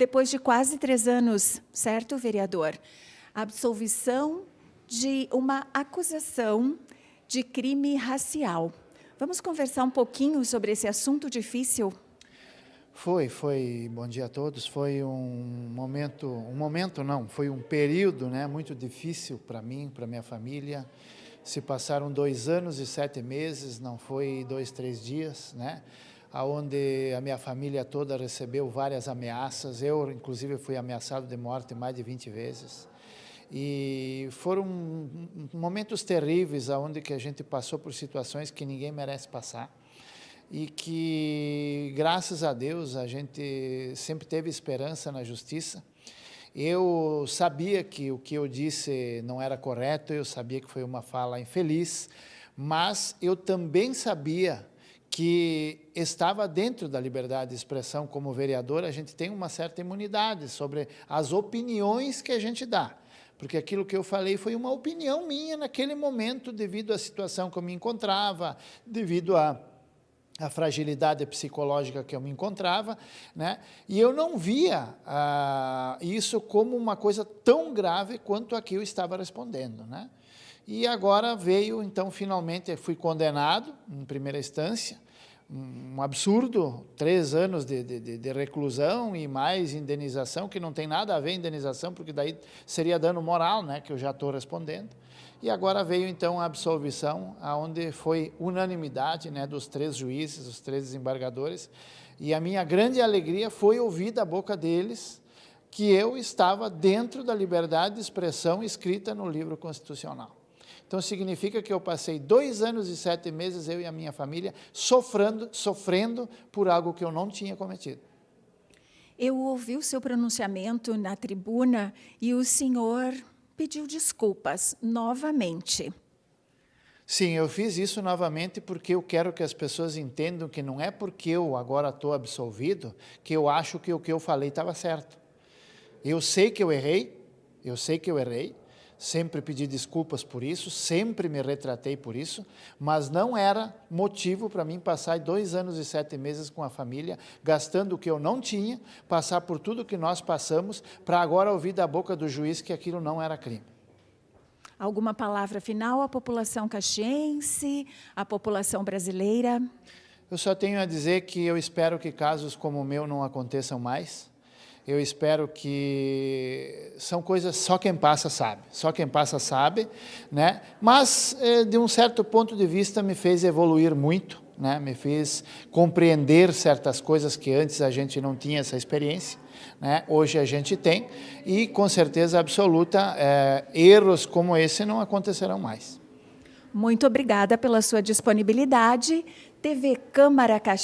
Depois de quase 3 anos, certo, vereador? Absolvição de uma acusação de crime racial. Vamos conversar um pouquinho sobre esse assunto difícil? Bom dia a todos, foi foi um período, né, muito difícil para mim, para minha família. Se passaram 2 anos e 7 meses, não foi 2, 3 dias, né, onde a minha família toda recebeu várias ameaças. Eu, inclusive, fui ameaçado de morte mais de 20 vezes. E foram momentos terríveis, onde que a gente passou por situações que ninguém merece passar. E que, graças a Deus, a gente sempre teve esperança na justiça. Eu sabia que o que eu disse não era correto, eu sabia que foi uma fala infeliz, mas eu também sabia que estava dentro da liberdade de expressão. Como vereador, a gente tem uma certa imunidade sobre as opiniões que a gente dá, porque aquilo que eu falei foi uma opinião minha naquele momento, devido à situação que eu me encontrava, devido a fragilidade psicológica que eu me encontrava, né? E eu não via isso como uma coisa tão grave quanto a que eu estava respondendo, né? E agora veio, então, finalmente, fui condenado em primeira instância, um absurdo, 3 anos de reclusão e mais indenização, que não tem nada a ver indenização, porque daí seria dano moral, né, que eu já estou respondendo. E agora veio, então, a absolvição, onde foi unanimidade, né, dos 3 juízes, os 3 desembargadores, e a minha grande alegria foi ouvir da boca deles que eu estava dentro da liberdade de expressão escrita no livro constitucional. Então, significa que eu passei 2 anos e 7 meses, eu e a minha família, sofrendo por algo que eu não tinha cometido. Eu ouvi o seu pronunciamento na tribuna e o senhor pediu desculpas novamente. Sim, eu fiz isso novamente porque eu quero que as pessoas entendam que não é porque eu agora estou absolvido que eu acho que o que eu falei estava certo. Eu sei que eu errei, sempre pedi desculpas por isso, sempre me retratei por isso, mas não era motivo para mim passar 2 anos e 7 meses com a família, gastando o que eu não tinha, passar por tudo que nós passamos, para agora ouvir da boca do juiz que aquilo não era crime. Alguma palavra final à população caxiense, à população brasileira? Eu só tenho a dizer que eu espero que casos como o meu não aconteçam mais. Eu espero que são coisas só quem passa sabe, né? Mas, de um certo ponto de vista, me fez evoluir muito, né? Me fez compreender certas coisas que antes a gente não tinha essa experiência, né? Hoje a gente tem, e com certeza absoluta, erros como esse não acontecerão mais. Muito obrigada pela sua disponibilidade. TV Câmara Caxiense.